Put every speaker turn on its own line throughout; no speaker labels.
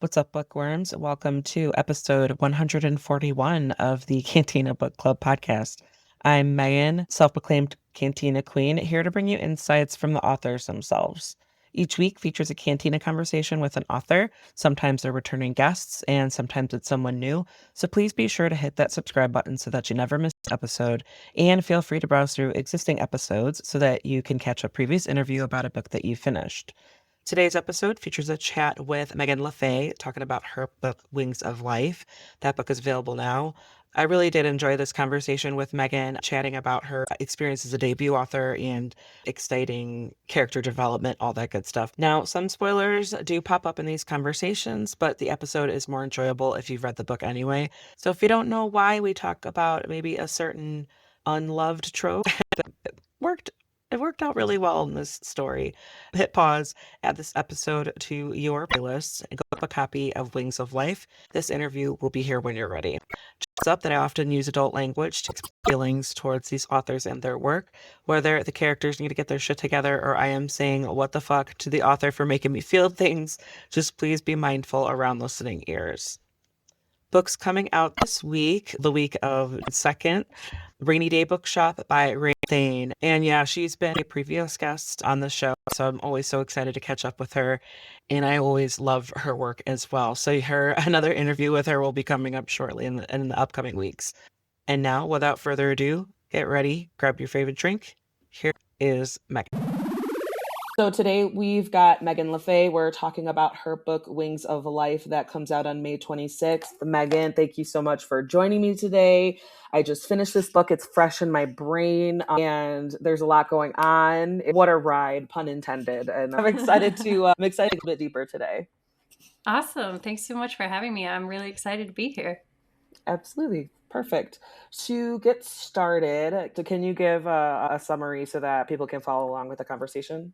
What's up, bookworms? Welcome to episode 141 of the Cantina Book Club podcast. I'm Megan, self-proclaimed Cantina Queen, here to bring you insights from the authors themselves. Each week features a Cantina conversation with an author. Sometimes they're returning guests, and sometimes it's someone new. So please be sure to hit that subscribe button so that you never miss an episode. And feel free to browse through existing episodes so that you can catch a previous interview about a book that you finished. Today's episode features a chat with Meghan Le Fay talking about her book, Wings of Life. That book is available now. I really did enjoy this conversation with Meghan, chatting about her experience as a debut author and exciting character development, all that good stuff. Now, some spoilers do pop up in these conversations, but the episode is more enjoyable if you've read the book anyway. So if you don't know why we talk about maybe a certain unloved trope, worked it worked out really well in this story. Hit pause, add this episode to your playlist, and go up a copy of Wings of Life. This interview will be here when you're ready. It's up that I often use adult language to express feelings towards these authors and their work, whether the characters need to get their shit together or I am saying what the fuck to the author for making me feel things. Just please be mindful around listening ears. Books coming out this week, the week of 2nd, Rainy Day Bookshop by Rain Thane. And yeah, she's been a previous guest on the show, so I'm always so excited to catch up with her. And I always love her work as well. So another interview with her will be coming up shortly in the upcoming weeks. And now, without further ado, get ready, grab your favorite drink. Here is Meghan. So today we've got Meghan Le Fay. We're talking about her book, Wings of Life, that comes out on May 26th. Meghan, thank you so much for joining me today. I just finished this book. It's fresh in my brain, and there's a lot going on. What a ride, pun intended. And I'm excited to go a bit deeper today.
Awesome. Thanks so much for having me. I'm really excited to be here.
Absolutely. Perfect. To get started, can you give a summary so that people can follow along with the conversation?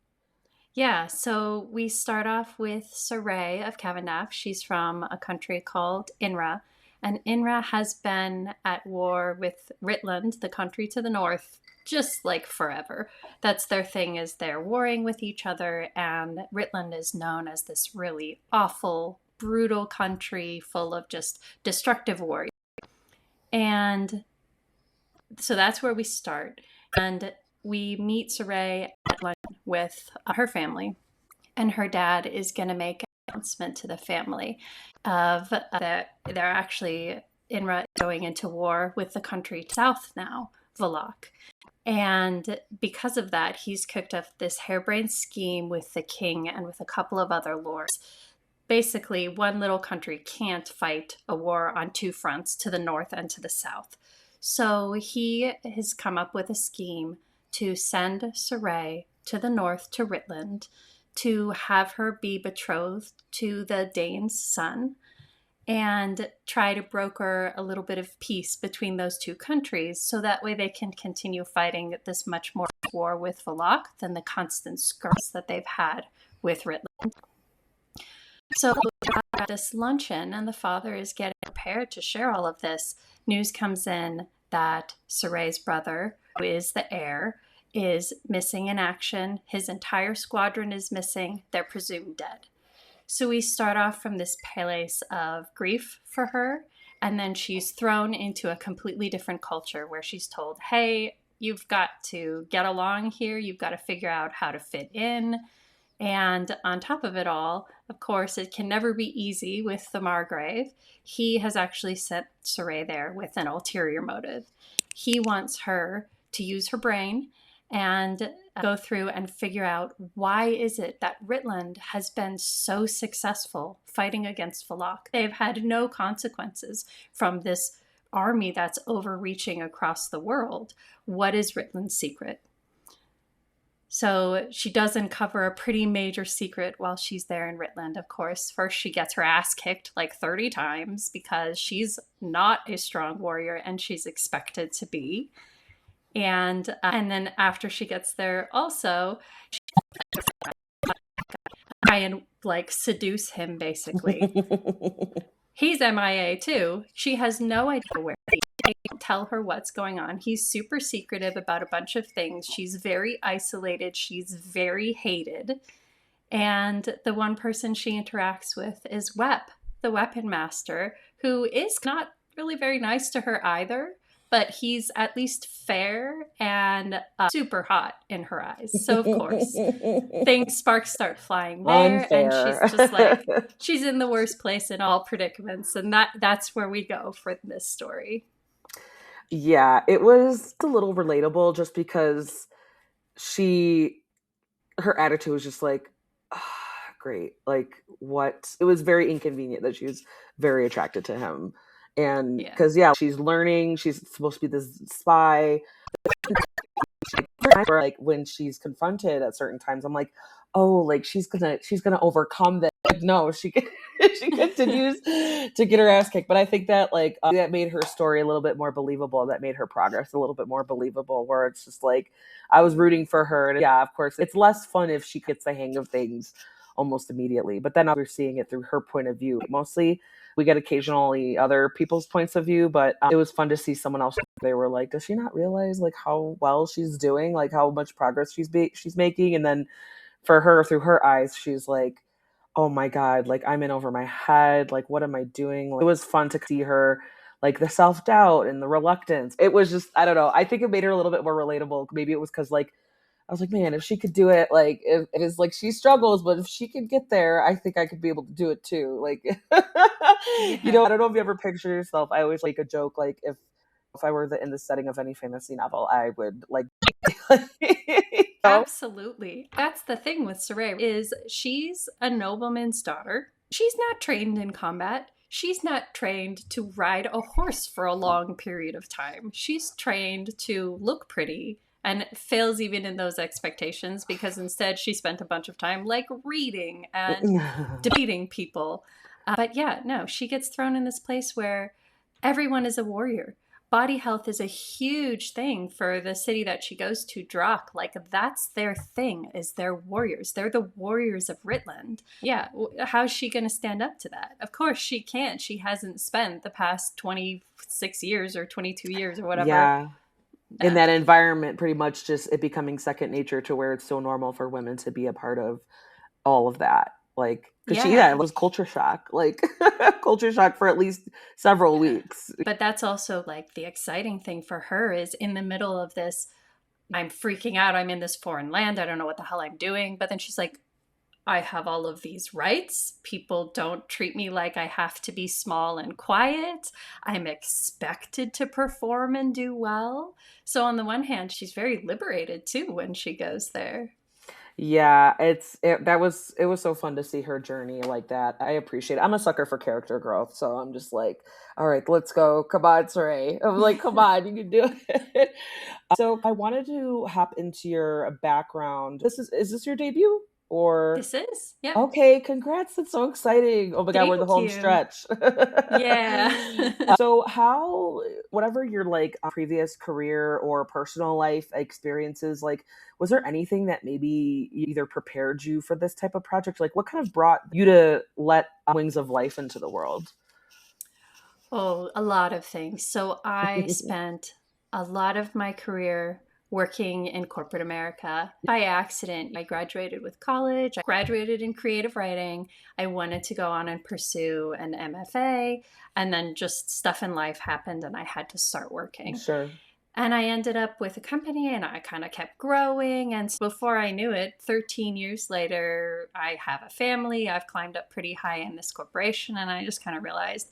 Yeah, so we start off with Saray of Cavendish. She's from a country called Inra, and Inra has been at war with Ritland, the country to the north, just like forever. That's their thing, is they're warring with each other, and Ritland is known as this really awful, brutal country full of just destructive warriors. And so that's where we start. And we meet Saray at lunch with her family, and her dad is going to make an announcement to the family of that they're actually going into war with the country south now, Valak. And because of that, he's cooked up this harebrained scheme with the king and with a couple of other lords. Basically, one little country can't fight a war on two fronts, to the north and to the south. So he has come up with a scheme to send Saray to the north to Ritland to have her be betrothed to the Dane's son and try to broker a little bit of peace between those two countries, so that way they can continue fighting this much more war with Valak than the constant skirts that they've had with Ritland. So at this luncheon, and the father is getting prepared to share all of this, news comes in that Saray's brother, who is the heir, is missing in action. His entire squadron is missing. They're presumed dead. So we start off from this place of grief for her, and then she's thrown into a completely different culture where she's told, hey, you've got to get along here. You've got to figure out how to fit in. And on top of it all, of course, it can never be easy with the Margrave. He has actually sent Saray there with an ulterior motive. He wants her to use her brain and go through and figure out, why is it that Ritland has been so successful fighting against Valak? They've had no consequences from this army that's overreaching across the world. What is Ritland's secret? So she does uncover a pretty major secret while she's there in Ritland, of course. First, she gets her ass kicked like 30 times because she's not a strong warrior and she's expected to be. And then after she gets there also, she try and like seduce him, basically. He's MIA too. She has no idea where he is. They don't tell her what's going on. He's super secretive about a bunch of things. She's very isolated. She's very hated. And the one person she interacts with is Webb, the weapon master, who is not really very nice to her either, but he's at least fair and super hot in her eyes. So, of course, sparks start flying there, and she's
Unfair.
just like, she's in the worst place in all predicaments. And that's where we go for this story.
Yeah, it was a little relatable just because she her attitude was just like, "Ah, great, like what?" It was very inconvenient that she was very attracted to him, and
Yeah.
because yeah, she's learning, she's supposed to be this spy. Like when she's confronted at certain times, I'm like, oh, like she's gonna overcome this. Like, no, she she continues to get her ass kicked. But I think that like that made her story a little bit more believable. That made her progress a little bit more believable. Where it's just like I was rooting for her, and yeah, of course, it's less fun if she gets the hang of things almost immediately. But then we're seeing it through her point of view. Mostly, we get occasionally other people's points of view, but it was fun to see someone else. They were like, does she not realize like how well she's doing, like how much progress she's making? And then for her, through her eyes, she's like, oh my god, like I'm in over my head, like what am I doing? Like, it was fun to see her like the self-doubt and the reluctance. It was just, I don't know, I think it made her a little bit more relatable. Maybe it was because like I was like, man, if she could do it, like if it is like she struggles, but if she could get there, I think I could be able to do it too. Like,
Yeah.
I don't know if you ever picture yourself. I always like a joke, like if I were in the setting of any fantasy novel, I would like, you know?
Absolutely. That's the thing with Saray is she's a nobleman's daughter. She's not trained in combat. She's not trained to ride a horse for a long period of time. She's trained to look pretty and fails even in those expectations because instead she spent a bunch of time like reading and debating people. But yeah, no, she gets thrown in this place where everyone is a warrior. Body health is a huge thing for the city that she goes to, Drak. Like that's their thing, is they're warriors. They're the warriors of Ritland. Yeah, how's she going to stand up to that? Of course she can't. She hasn't spent the past 26 years or 22 years or whatever.
Yeah. In that environment, pretty much just it becoming second nature to where it's so normal for women to be a part of all of that. Like, because
Yeah.
it was culture shock, like culture shock for at least several weeks.
But that's also like the exciting thing for her is in the middle of this, I'm freaking out. I'm in this foreign land. I don't know what the hell I'm doing. But then she's like, I have all of these rights. People don't treat me like I have to be small and quiet. I'm expected to perform and do well. So on the one hand, she's very liberated too when she goes there.
Yeah, it was so fun to see her journey like that. I appreciate it. I'm a sucker for character growth, so I'm just like, all right, let's go. Come on, Saray. I'm like, come on, you can do it. So I wanted to hop into your background. Is this your debut or?
This is, yep.
Okay, congrats. That's so exciting. Oh my God, we're in the
Thank
home
you.
stretch.
Yeah.
So whatever your like previous career or personal life experiences, like, was there anything that maybe either prepared you for this type of project? Like, what kind of brought you to let Wings of Life into the world?
Oh, a lot of things. So I spent a lot of my career working in corporate America. By accident, I graduated with college. I graduated in creative writing. I wanted to go on and pursue an MFA, and then just stuff in life happened and I had to start working.
Sure.
And I ended up with a company and I kind of kept growing. And before I knew it, 13 years later, I have a family. I've climbed up pretty high in this corporation. And I just kind of realized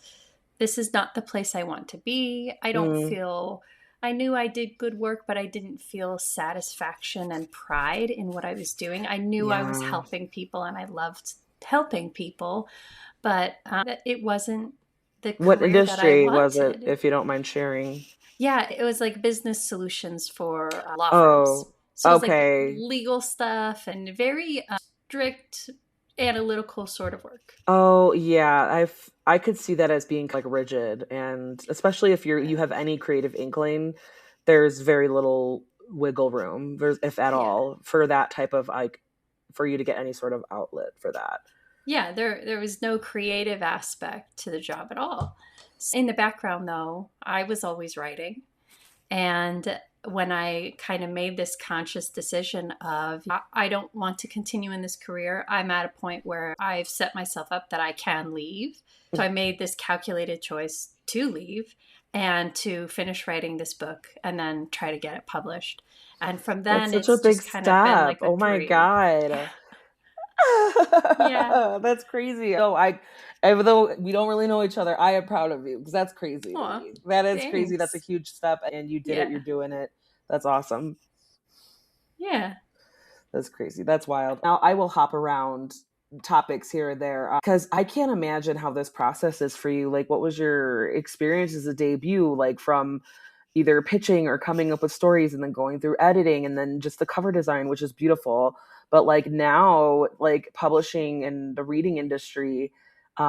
this is not the place I want to be.
Mm,
I knew I did good work, but I didn't feel satisfaction and pride in what I was doing. I knew I was
yeah.
helping people and I loved helping people, but it wasn't the
What
career that I
industry was it,
wanted.
if you don't mind sharing?
Yeah, it was like business solutions for law firms.
Oh,
So it was like
okay.
legal stuff and very strict analytical sort of work.
Oh yeah, I could see that as being like rigid, and especially if you have any creative inkling, there's very little wiggle room, if at
Yeah.
all, for that type of like for you to get any sort of outlet for that.
Yeah, there was no creative aspect to the job at all. In the background though, I was always writing. And when I kind of made this conscious decision of I don't want to continue in this career, I'm at a point where I've set myself up that I can leave. So I made this calculated choice to leave and to finish writing this book and then try to get it published. And from
That's
then,
such a
it's
big
just kind of been
step.
like a
Oh my
dream. Yeah.
God.
Yeah.
That's crazy. Oh, even though we don't really know each other, I am proud of you because that's crazy to
Aw,
me. That is crazy. That's a
thanks.
huge step, and you did it. You're
Yeah.
doing it. That's awesome.
Yeah.
That's crazy. That's wild. Now I will hop around topics here or there because I can't imagine how this process is for you. Like, what was your experience as a debut? Like, from either pitching or coming up with stories and then going through editing and then just the cover design, which is beautiful. But like now, like publishing and the reading industry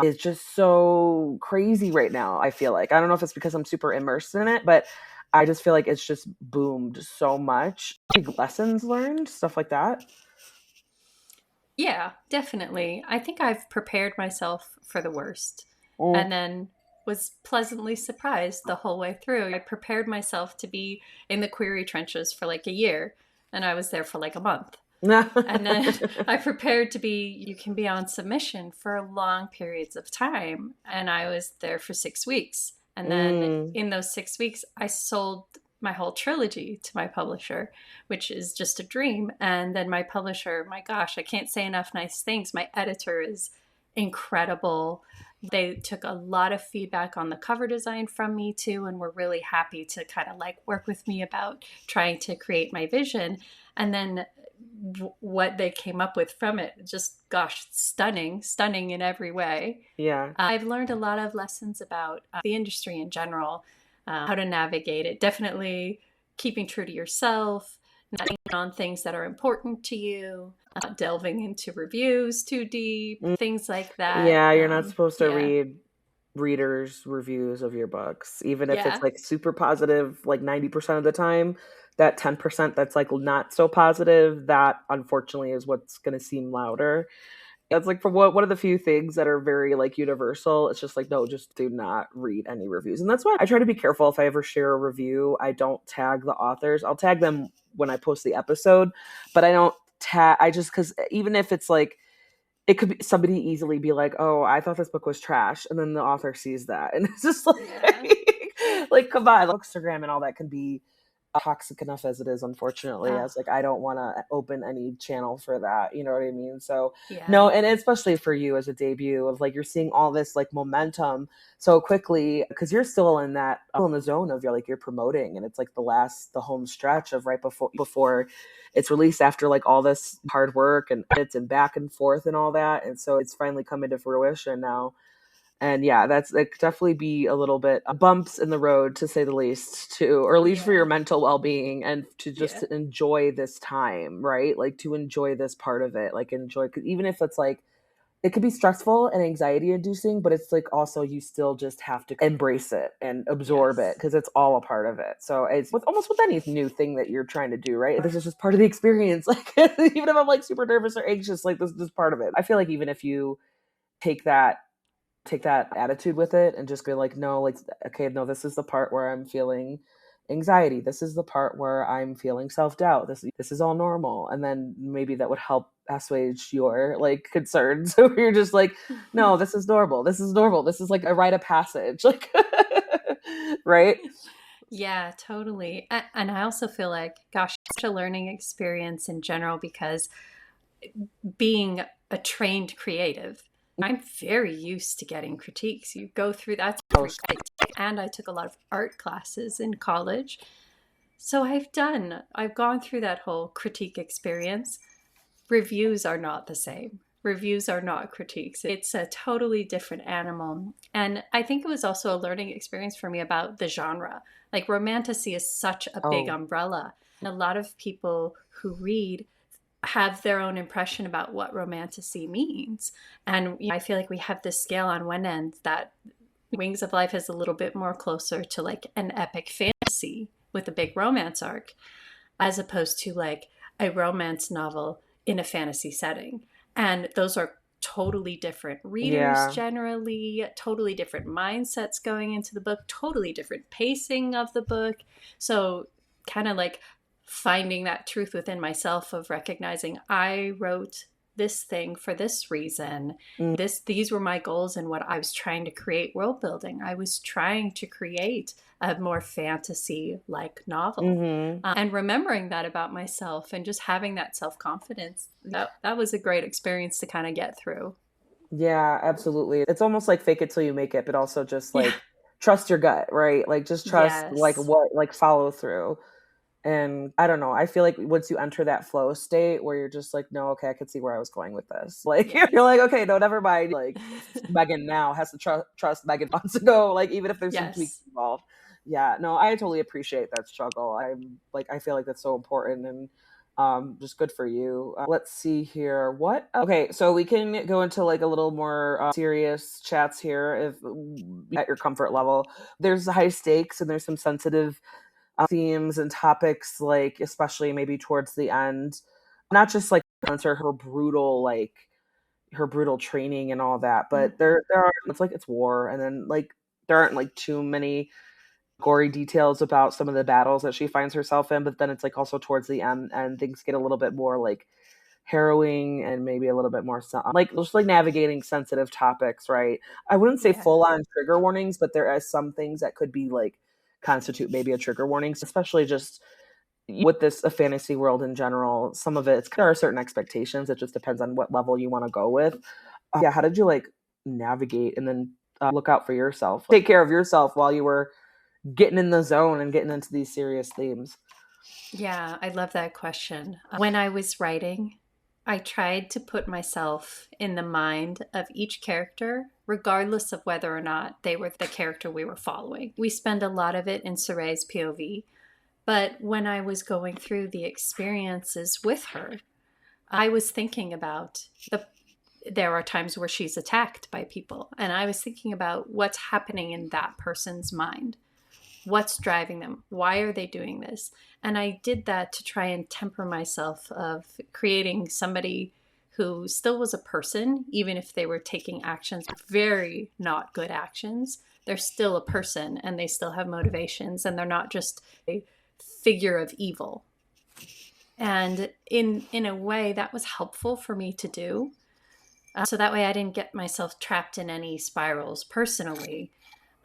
is just so crazy right now. I feel like I don't know if it's because I'm super immersed in it, but I just feel like it's just boomed so much. Big lessons learned, stuff like that.
Yeah, definitely. I think I've prepared myself for the worst
Mm.
and then was pleasantly surprised the whole way through. I prepared myself to be in the query trenches for like a year, and I was there for like a month. And then I prepared to be, you can be on submission for long periods of time. And I was there for 6 weeks. And then
Mm.
in those 6 weeks, I sold my whole trilogy to my publisher, which is just a dream. And then my publisher, my gosh, I can't say enough nice things. My editor is incredible. They took a lot of feedback on the cover design from me too, and were really happy to kind of like work with me about trying to create my vision. And then what they came up with from it, just gosh, stunning in every way.
Yeah.
I've learned a lot of lessons about the industry in general, how to navigate it. Definitely keeping true to yourself, not on things that are important to you, not delving into reviews too deep,
Mm.
things like that.
Yeah, you're not supposed to
Yeah,
read readers' reviews of your books, even if it's
yeah,
like super positive, like 90% of the time. That 10% that's like not so positive, that unfortunately is what's going to seem louder. That's like for one of the few things that are very like universal. It's just like, no, just do not read any reviews. And that's why I try to be careful if I ever share a review. I don't tag the authors. I'll tag them when I post the episode, but I don't tag, I just, because even if it's like, it could be somebody easily be like, "Oh, I thought this book was trash," and then the author sees that, and it's just
yeah.
like, come on, Instagram and all that can be toxic enough as it is. Unfortunately, I
Oh,
was like, I don't want to open any channel for that. You know what I mean? So,
yeah.
no, and especially for you as a debut of like you're seeing all this like momentum so quickly because you're still in that still in the zone of you're promoting, and it's like the home stretch of right before it's released after like all this hard work and edits and back and forth and all that. And so it's finally coming to fruition now. And yeah, that's it could definitely be a little bit bumps in the road to say the least, to or at least for your
Yeah,
mental well-being and to just
yeah.
to enjoy this time, right? Like to enjoy this part of it, like enjoy, 'cause even if it's like it could be stressful and anxiety inducing, but it's like also you still just have to embrace it and absorb it
Yes.
because it's all a part of it. So it's almost with any new thing that you're trying to do, right? This is just part of the experience. Like even if I'm like super nervous or anxious, like this is part of it. I feel like even if you take that attitude with it and just be like, no, like, okay, no, this is the part where I'm feeling anxiety. This is the part where I'm feeling self-doubt. This is all normal. And then maybe that would help assuage your like concerns. So you're just like, no, this is normal. This is normal. This is like a rite of passage. Like right?
Yeah, totally. And I also feel like, gosh, it's such a learning experience in general because being a trained creative, I'm very used to getting critiques. You go through that,
Oh,
and I took a lot of art classes in college. So I've gone through that whole critique experience. Reviews are not the same. Reviews are not critiques. It's a totally different animal. And I think it was also a learning experience for me about the genre. Like romantasy is such a big
oh,
umbrella. And a lot of people who read have their own impression about what romantasy means. And I feel like we have this scale on one end that Wings of Life is a little bit more closer to like an epic fantasy with a big romance arc, as opposed to like a romance novel in a fantasy setting. And those are totally different readers
yeah.
generally, totally different mindsets going into the book, totally different pacing of the book. So kind of like finding that truth within myself of recognizing I wrote this thing for this reason.
Mm.
These were my goals and what I was trying to create world building. I was trying to create a more fantasy like novel.
Mm-hmm.
And remembering that about myself and just having that self-confidence, that was a great experience to kind of get through.
Yeah, absolutely. It's almost like fake it till you make it, but also just
Yeah.
like trust your gut, right? Like just trust like
Yes.
what like follow through. And I don't know, I feel like once you enter that flow state where you're just like, no, okay, I could see where I was going with this. Like you're
Yes.
like, okay, no, never mind. Like Megan now has to trust Megan months ago, like even if there's some tweaks
Yes.
involved. Yeah, no, I totally appreciate that struggle. I'm like, I feel like that's so important and just good for you. Let's see here. What? Okay, so we can go into like a little more serious chats here if at your comfort level. There's high stakes and there's some sensitive themes and topics, like especially maybe towards the end, not just like answer her brutal training and all that, but
Mm-hmm.
there are, it's like it's war, and then like there aren't like too many gory details about some of the battles that she finds herself in, but then it's like also towards the end and things get a little bit more like harrowing and maybe a little bit more like just like navigating sensitive topics, right? I wouldn't say
Yeah.
full on trigger warnings, but there are some things that could be like constitute maybe a trigger warning, especially just with this a fantasy world in general. Some of it, there are certain expectations. It just depends on what level you want to go with. Yeah, how did you like navigate and then look out for yourself, take care of yourself while you were getting in the zone and getting into these serious themes?
Yeah, I love that question. When I was writing, I tried to put myself in the mind of each character, regardless of whether or not they were the character we were following. We spend a lot of it in Saray's POV, but when I was going through the experiences with her, I was thinking about there are times where she's attacked by people, and I was thinking about what's happening in that person's mind. What's driving them? Why are they doing this? And I did that to try and temper myself of creating somebody who still was a person, even if they were taking actions, very not good actions. They're still a person and they still have motivations, and they're not just a figure of evil. And in a way that was helpful for me to do. So that way I didn't get myself trapped in any spirals personally.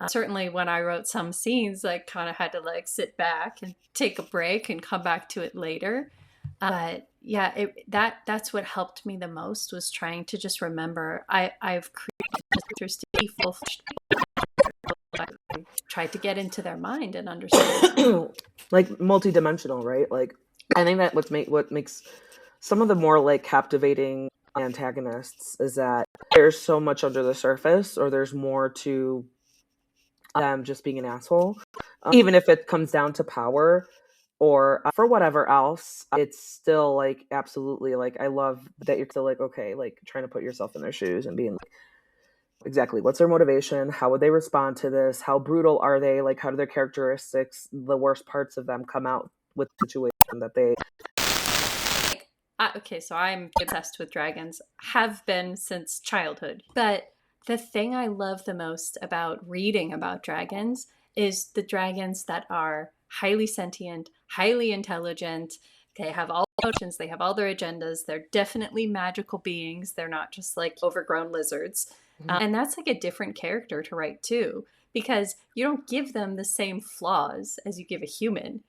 Certainly when I wrote some scenes, I kind of had to like sit back and take a break and come back to it later. But yeah, that's what helped me the most, was trying to just remember I've created characters to be full-fledged. I tried to get into their mind and understand them.
Like multidimensional, right? Like I think that what makes some of the more like captivating antagonists is that there's so much under the surface, or there's more to them just being an asshole, even if it comes down to power or for whatever else. It's still like absolutely like I love that you're still like okay, like trying to put yourself in their shoes and being like exactly what's their motivation, how would they respond to this, how brutal are they, like how do their characteristics, the worst parts of them come out with the situation that they.
Okay, so I'm obsessed with dragons, have been since childhood. But the thing I love the most about reading about dragons is the dragons that are highly sentient, highly intelligent. They have all emotions, they have all their agendas. They're definitely magical beings. They're not just like overgrown lizards. And that's like a different character to write too, because you don't give them the same flaws as you give a human.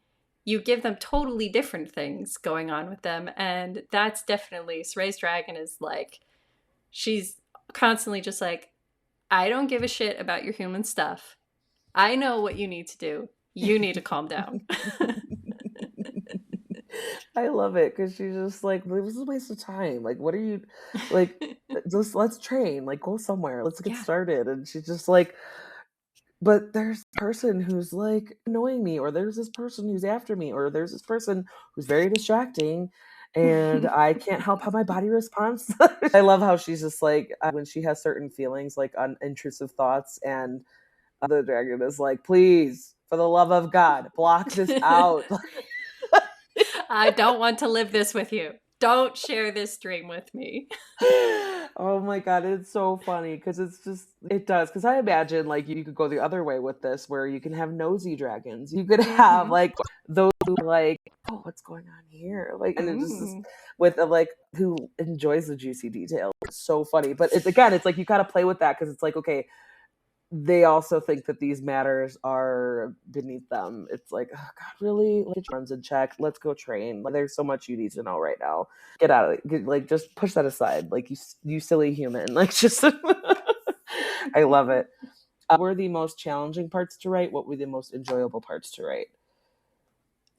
You give them totally different things going on with them. And that's definitely Saray's dragon is like, she's constantly just like, I don't give a shit about your human stuff. I know what you need to do. You need to calm down.
I love it because she's just like, this is a waste of time. Like, what are you like? Just let's train. Like, go somewhere. Let's get
Yeah.
started. And she's just like, but there's this person who's like annoying me, or there's this person who's after me, or there's this person who's very distracting, and I can't help how my body responds. I love how she's just like when she has certain feelings, like intrusive thoughts, and the dragon is like, please, for the love of God, block this out.
I don't want to live this with you. Don't share this dream with me.
Oh my god, it's so funny because it does. Because I imagine like you could go the other way with this, where you can have nosy dragons. You could have
Mm-hmm.
like those who like, oh, what's going on here? Like, and it just is
Mm.
with like who enjoys the juicy detail. It's so funny, but it's again, it's like you gotta play with that because it's like, okay, they also think that these matters are beneath them. It's like, oh God, really? Like, runs in check. Let's go train. Like, there's so much you need to know right now. Get out of it. Like, just push that aside. Like, you silly human. Like, just, I love it. What were the most challenging parts to write? What were the most enjoyable parts to write?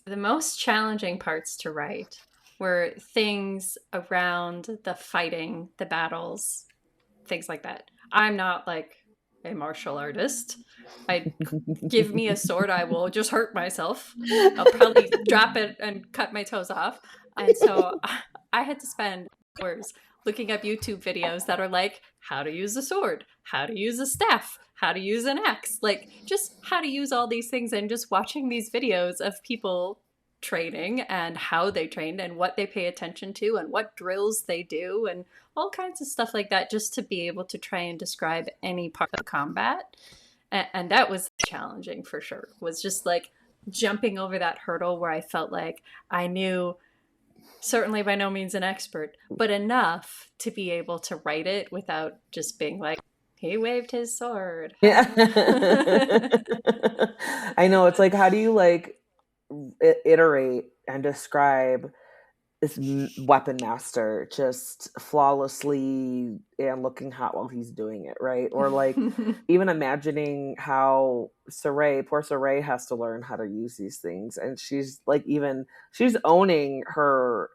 The most challenging parts to write were things around the fighting, the battles, things like that. I'm not like a martial artist. I give me a sword, I will just hurt myself. I'll probably drop it and cut my toes off. And so I had to spend hours looking up YouTube videos that are like how to use a sword, how to use a staff, how to use an axe, like just how to use all these things, and just watching these videos of people training and how they trained and what they pay attention to and what drills they do and all kinds of stuff like that, just to be able to try and describe any part of combat. And that was challenging for sure, was just like jumping over that hurdle where I felt like I knew, certainly by no means an expert, but enough to be able to write it without just being like, he waved his sword.
Yeah. I know. It's like, how do you like iterate and describe this weapon master just flawlessly and looking hot while he's doing it, right? Or like even imagining how poor Saray has to learn how to use these things, and she's like, even she's owning her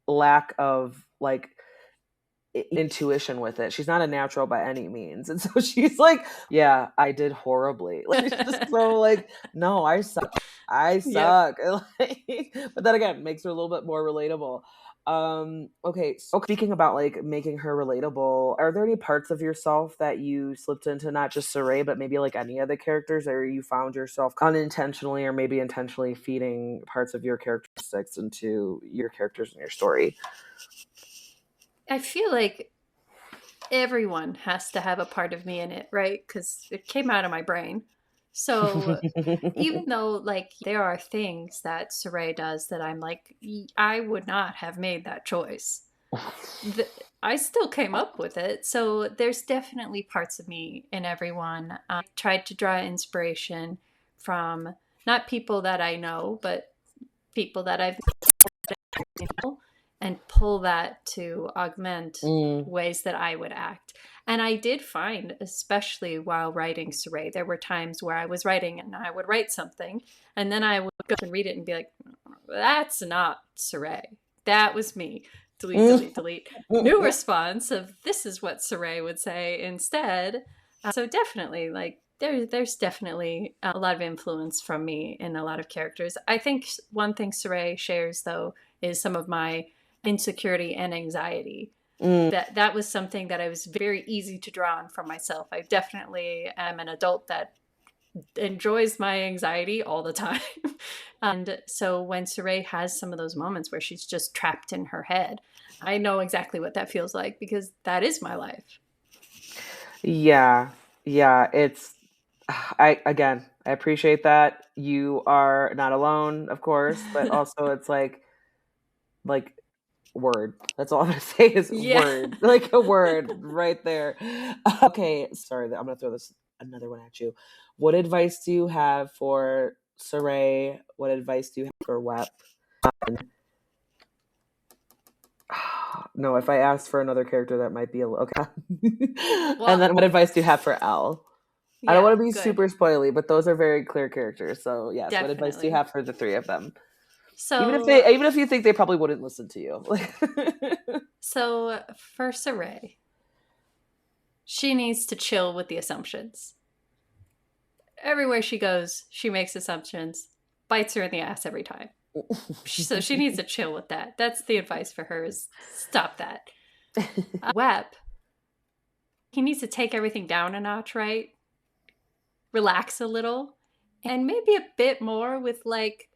lack of like intuition with it. She's not a natural by any means, and so she's like, yeah, I did horribly. Like, she's just so like, no, I
Yep.
suck. Like, but then again, makes her a little bit more relatable. Okay, so speaking about like making her relatable, are there any parts of yourself that you slipped into, not just Saray, but maybe like any of the characters, or you found yourself unintentionally or maybe intentionally feeding parts of your characteristics into your characters and your story?
I feel like everyone has to have a part of me in it, right? Because it came out of my brain. So even though like there are things that Saray does that I'm like, I would not have made that choice. I still came up with it. So there's definitely parts of me in everyone. I tried to draw inspiration from not people that I know, but people that I've known, and pull that to augment
Mm.
ways that I would act. And I did find, especially while writing Saray, there were times where I was writing and I would write something, and then I would go and read it and be like, that's not Saray. That was me. Delete, delete, delete. New response of this is what Saray would say instead. So definitely, like there's definitely a lot of influence from me in a lot of characters. I think one thing Saray shares though is some of my insecurity and anxiety.
Mm.
That was something that I was very easy to draw on from myself. I definitely am an adult that enjoys my anxiety all the time. And so when Saray has some of those moments where she's just trapped in her head, I know exactly what that feels like because that is my life.
Yeah. Yeah, I appreciate that. You are not alone, of course, but also it's like word. That's all I'm gonna say is
Yeah.
word. Like a word right there. Okay, sorry, I'm gonna throw this another one at you. What advice do you have for Saray? What advice do you have for Wep? No, if I asked for another character, that might be a little okay. And
Well,
then what advice do you have for Elle? I don't
yeah,
want to be
good.
super spoily, but those are very clear characters. So yes, what advice do you
Definitely.
have for the three of them?
So
Even if you think they probably wouldn't listen to you.
so for Saray, she needs to chill with the assumptions. Everywhere she goes, she makes assumptions, bites her in the ass every time. So she needs to chill with that. That's the advice for her is stop that. Web, he needs to take everything down a notch, right? Relax a little, and maybe a bit more with like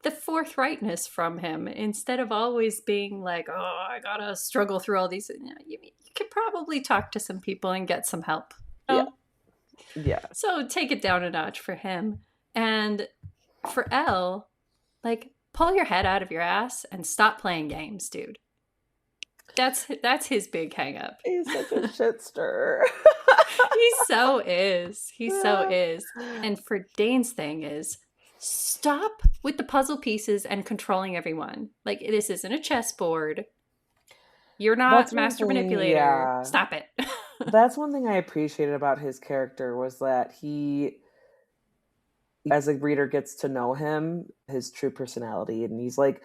the forthrightness from him instead of always being like, oh, I gotta struggle through all these. You could probably talk to some people and get some help. You
Yeah.
know?
Yeah.
So take it down a notch for him. And for Elle, like, pull your head out of your ass and stop playing games, dude. That's his big hang up.
He's such a shit stirrer.
He so is. He so
Yeah.
is. And for Dane's thing is stop with the puzzle pieces and controlling everyone. Like, this isn't a chessboard. You're not
That's one
master
thing,
manipulator.
yeah.
Stop it.
That's one thing I appreciated about his character was that he, as a reader gets to know him, his true personality, and he's like,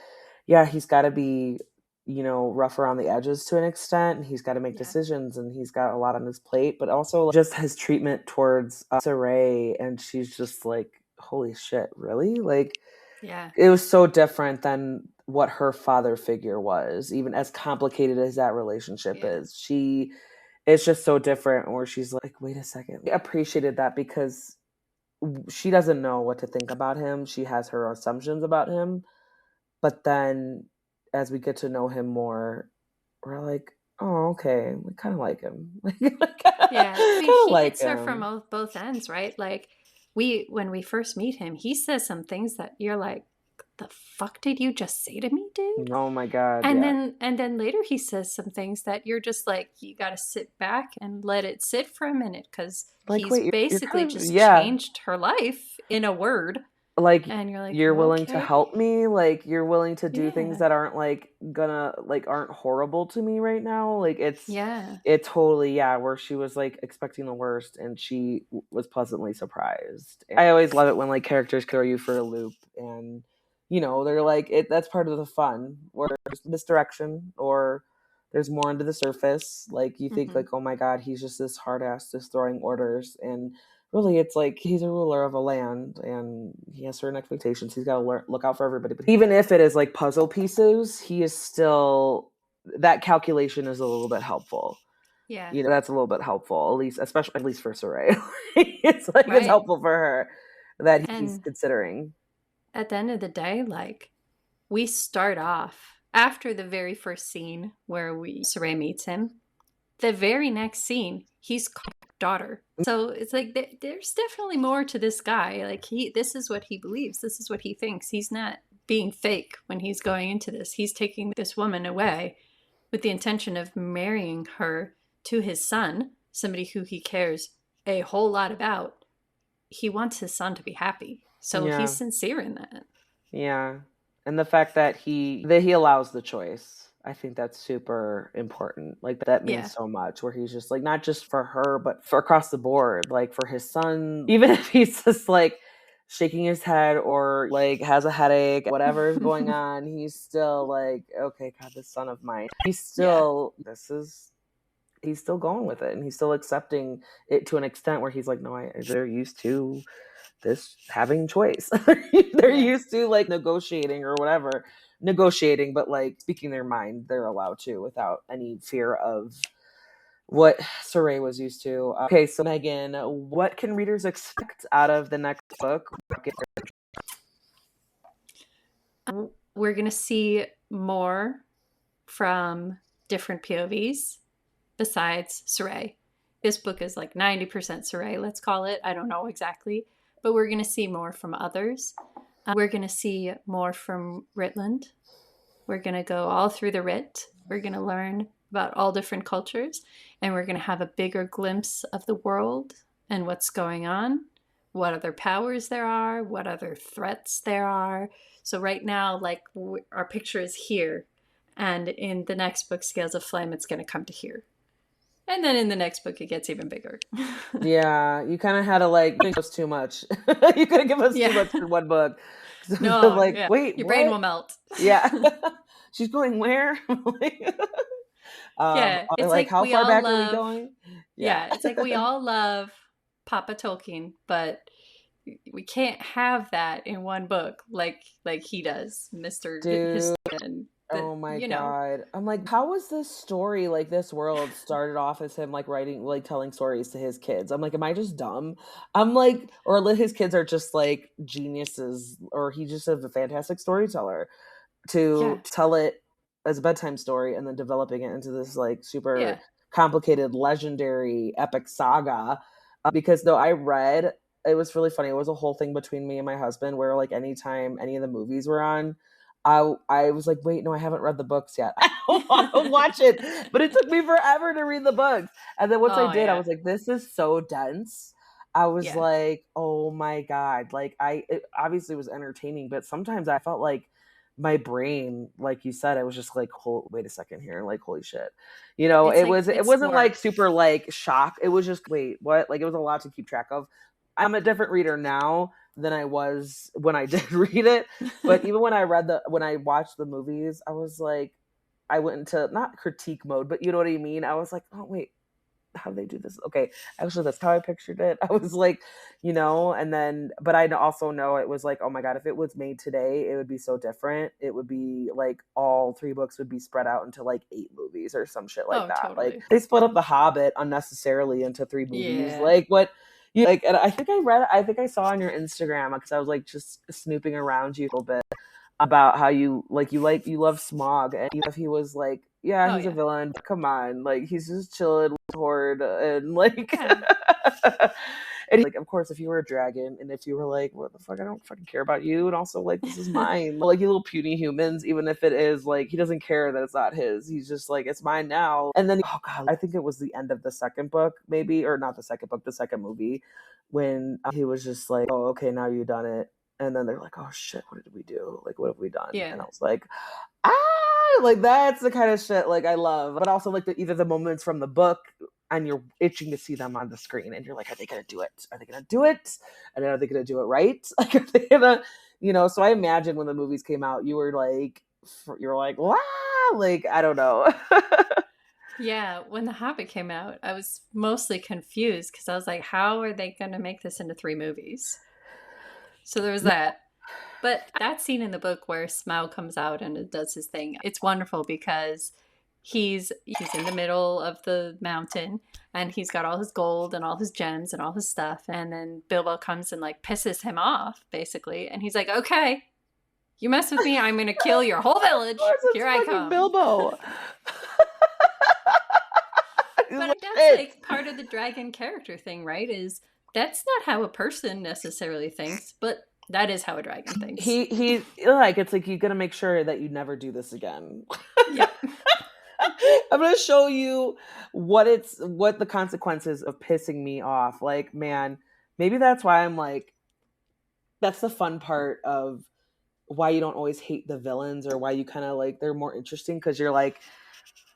yeah, he's got to be, rough around the edges to an extent, and he's got to make
Yeah.
decisions, and he's got a lot on his plate, but also just his treatment towards Saray, and she's just like, holy shit, really? Like,
Yeah.
it was so different than what her father figure was, even as complicated as that relationship
Yeah.
is. It's just so different, where she's like, wait a second. I appreciated that because she doesn't know what to think about him. She has her assumptions about him. But then as we get to know him more, we're like, oh, okay, we kind of like him.
Yeah. I mean,
Kind of
he
like
hits her from
him.
both ends, right? Like, when we first meet him, he says some things that you're like, the fuck did you just say to me, dude?
Oh my God,
And
yeah.
then later he says some things that you're just like, you got to sit back and let it sit for a minute, because
Like,
he's
wait, you're
basically
kind of,
just
yeah.
changed her life in a word.
Like,
And you're like,
you're willing to
okay,
help me, like you're willing to do things
yeah,
that aren't like gonna like aren't horrible to me right now. Like,
yeah,
it totally, yeah, where she was like expecting the worst and she was pleasantly surprised. I always love it when like characters throw you for a loop, and they're like, that's part of the fun, where there's misdirection or there's more under the surface. Like, you think
mm-hmm.
like, oh my God, he's just this hard ass just throwing orders, and really it's like he's a ruler of a land and he has certain expectations. He's got to look out for everybody, but even if it is like puzzle pieces, he is still, that calculation is a little bit helpful.
Yeah,
That's a little bit helpful, at least for Saray. It's
right.
helpful for her that he's
And
considering.
at the end of the day, like, we start off after the very first scene where Saray meets him. The very next scene, he's daughter. So it's like there's definitely more to this guy. Like, this is what he believes. This is what he thinks. He's not being fake when he's going into this. He's taking this woman away with the intention of marrying her to his son, somebody who he cares a whole lot about. He wants his son to be happy. So
Yeah.
he's sincere in that.
Yeah. And the fact that he allows the choice, I think that's super important. Like, that means
Yeah.
so much, where he's just like, not just for her, but for across the board, like for his son, even if he's just like shaking his head or like has a headache, whatever is going on, he's still like, okay, God, this son of mine. He's still, he's still going with it, and he's still accepting it to an extent where he's like, no, they're used to this having choice. They're used to like negotiating or whatever. Negotiating, but like speaking their mind, they're allowed to without any fear of what Saray was used to. Okay, so Megan, what can readers expect out of the next book?
We're going to see more from different POVs besides Saray. This book is like 90% Saray, let's call it. I don't know exactly. But we're going to see more from others. We're going to see more from Ritland. We're going to go all through the Rit. We're going to learn about all different cultures. And we're going to have a bigger glimpse of the world and what's going on, what other powers there are, what other threats there are. So right now, like, our picture is here. And in the next book, Scales of Flame, it's going to come to here. And then in the next book, it gets even bigger.
Yeah, you kind of had to like give us too much. You could have given us too much for one book.
No,
like,
yeah.
wait,
your
what?
brain will melt.
Yeah. She's going where?
Yeah, it's
like how
we
far
all
back
love,
are we going?
Yeah, it's like we all love Papa Tolkien, but we can't have that in one book like he does, Mr.
Dude,
Histon. that,
Oh my
you know.
God. I'm like, how was this story, like this world started off as him like writing, like telling stories to his kids? I'm like, am I just dumb? I'm like, or his kids are just like geniuses, or he just is a fantastic storyteller
Yeah.
to tell it as a bedtime story and then developing it into this like super
Yeah.
complicated, legendary, epic saga. Because though I read, it was really funny. It was a whole thing between me and my husband where like anytime any of the movies were on, I was like, wait, no, I haven't read the books yet. I don't want to watch it. But it took me forever to read the books. And then once I
Oh
did, I
yeah.
was like, this is so dense. I was
Yeah.
like, oh my God. Like it obviously was entertaining, but sometimes I felt like my brain, like you said, I was just like, wait a second here, like holy shit.
It's like
It
it's
wasn't like
more.
super like shock. It was just wait, what? Like it was a lot to keep track of. I'm a different reader now than I was when I did read it. But even when I watched the movies, I was like, I went into not critique mode, but you know what I mean? I was like, oh wait, how do they do this? Okay, actually, that's how I pictured it. I was like, and then, but I also know it was like, oh my God, if it was made today, it would be so different. It would be like all three books would be spread out into like 8 movies or some shit like
Oh,
that. Like
totally.
they split up The Hobbit unnecessarily into 3 movies.
Yeah.
Like what? You like, and I think I saw on your Instagram because I was like just snooping around you a little bit about how you love Smog, and even if he was like, yeah,
Oh
he's a
yeah.
villain, but come on, like he's just chilling with Horde and like
Yeah.
and like of course if you were a dragon and if you were like, what the fuck, I don't fucking care about you, and also like this is mine, like you little puny humans, even if it is like he doesn't care that it's not his, he's just like it's mine now. And then oh God, I think it was the end of the second book, maybe, or not the second book, the second movie, when he was just like, oh okay, now you've done it. And then they're like, oh shit, what did we do? Like, what have we done? And
Yeah.
I was like, like that's the kind of shit like I love. But also like either the moments from the book and you're itching to see them on the screen and you're like, are they gonna do it? Are they gonna do it? And are they gonna do it right? Like are they gonna, so I imagine when the movies came out, you were like, wow, like I don't know.
Yeah, when The Hobbit came out, I was mostly confused because I was like, how are they going to make this into 3 movies? So there was that. But that scene in the book where Smaug comes out and it does his thing, it's wonderful because he's in the middle of the mountain and he's got all his gold and all his gems and all his stuff, and then Bilbo comes and like pisses him off basically, and he's like, okay, you mess with me, I'm gonna kill your whole
Of
village,
course it's
here I
fucking
come.
Bilbo. He's
But
like,
that's
shit.
like part of the dragon character thing, right? Is that's not how a person necessarily thinks, but that is how a dragon thinks.
He like it's like you gotta make sure that you never do this again.
Yep.
I'm gonna show you what the consequences of pissing me off. Like, man, maybe that's why I'm like, that's the fun part of why you don't always hate the villains, or why you kind of like they're more interesting because you're like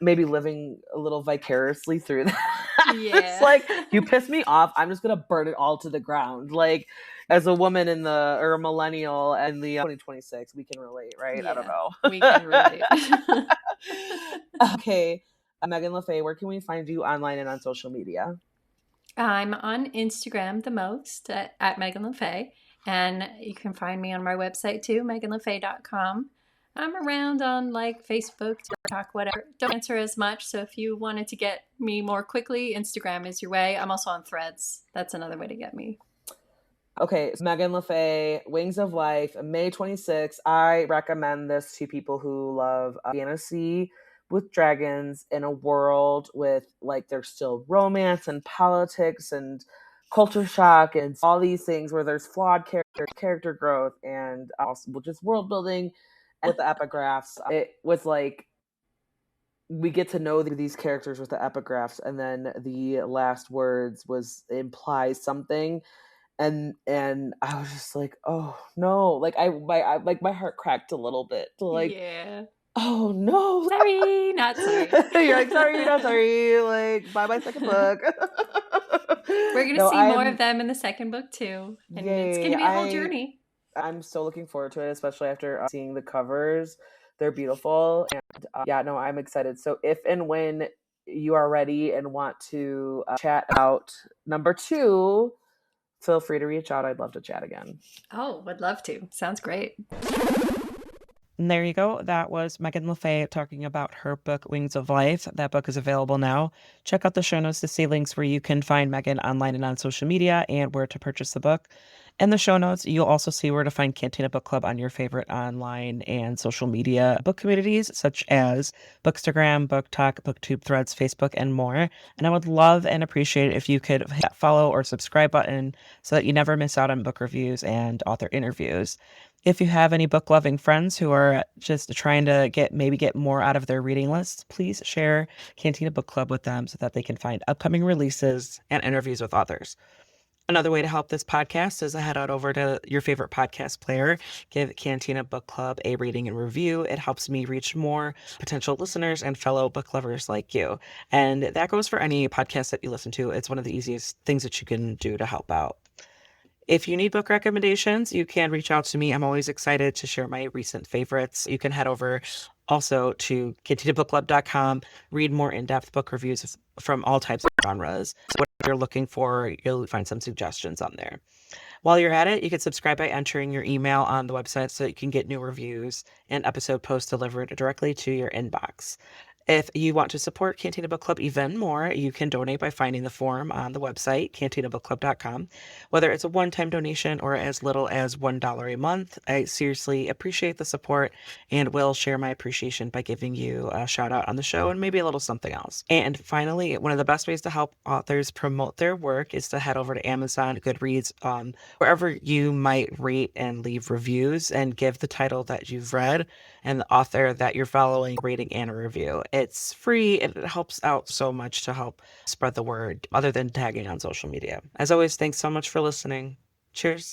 maybe living a little vicariously through that. It's
Yeah.
like you piss me off, I'm just gonna burn it all to the ground. Like as a woman in the or a millennial and the 2026, we can relate, right? I don't
Yeah.
know.
We can relate.
Okay, Megan Le Fay, where can we find you online and on social media?
I'm on Instagram the most at Meghan Le Fay, and you can find me on my website too, meganlefay.com. I'm around on like Facebook, TikTok, whatever. Don't answer as much, so if you wanted to get me more quickly, Instagram is your way. I'm also on Threads. That's another way to get me.
Okay, so Megan Le Fay, Wings of Life, May 26th. I recommend this to people who love fantasy with dragons in a world with like there's still romance and politics and culture shock and all these things where there's flawed character growth and also just world building. And with the epigraphs, it was like we get to know these characters with the epigraphs, and then the last words was implies something, and I was just like, oh no, like like my heart cracked a little bit, like,
Yeah.
oh no.
Sorry, not sorry.
You're like, sorry, not sorry, like buy my second book.
We're going to
No,
see more of them in the second book too. And it's going
yay,
to be a whole journey.
I'm so looking forward to it, especially after seeing the covers. They're beautiful, and yeah, no, I'm excited. So if and when you are ready and want to chat out number 2, feel free to reach out. I'd love to chat again.
Oh, would love to. Sounds great.
And there you go. That was Meghan Le Fay talking about her book, Wings of Life. That book is available now. Check out the show notes to see links where you can find Meghan online and on social media and where to purchase the book. In the show notes, you'll also see where to find Cantina Book Club on your favorite online and social media book communities, such as Bookstagram, BookTok, BookTube, Threads, Facebook, and more. And I would love and appreciate it if you could hit that follow or subscribe button so that you never miss out on book reviews and author interviews. If you have any book loving friends who are just trying to get more out of their reading lists, please share Cantina Book Club with them so that they can find upcoming releases and interviews with authors. Another way to help this podcast is to head out over to your favorite podcast player, give Cantina Book Club a rating and review. It helps me reach more potential listeners and fellow book lovers like you. And that goes for any podcast that you listen to. It's one of the easiest things that you can do to help out. If you need book recommendations, you can reach out to me. I'm always excited to share my recent favorites. You can head over also to cantinabookclub.com, read more in-depth book reviews from all types of genres. So what you're looking for, you'll find some suggestions on there. While you're at it, you can subscribe by entering your email on the website so you can get new reviews and episode posts delivered directly to your inbox. If you want to support Cantina Book Club even more, you can donate by finding the form on the website, cantinabookclub.com. Whether it's a one-time donation or as little as $1 a month, I seriously appreciate the support and will share my appreciation by giving you a shout out on the show and maybe a little something else. And finally, one of the best ways to help authors promote their work is to head over to Amazon, Goodreads, wherever you might rate and leave reviews and give the title that you've read and the author that you're following rating and a review. It's free and it helps out so much to help spread the word other than tagging on social media. As always, thanks so much for listening. Cheers.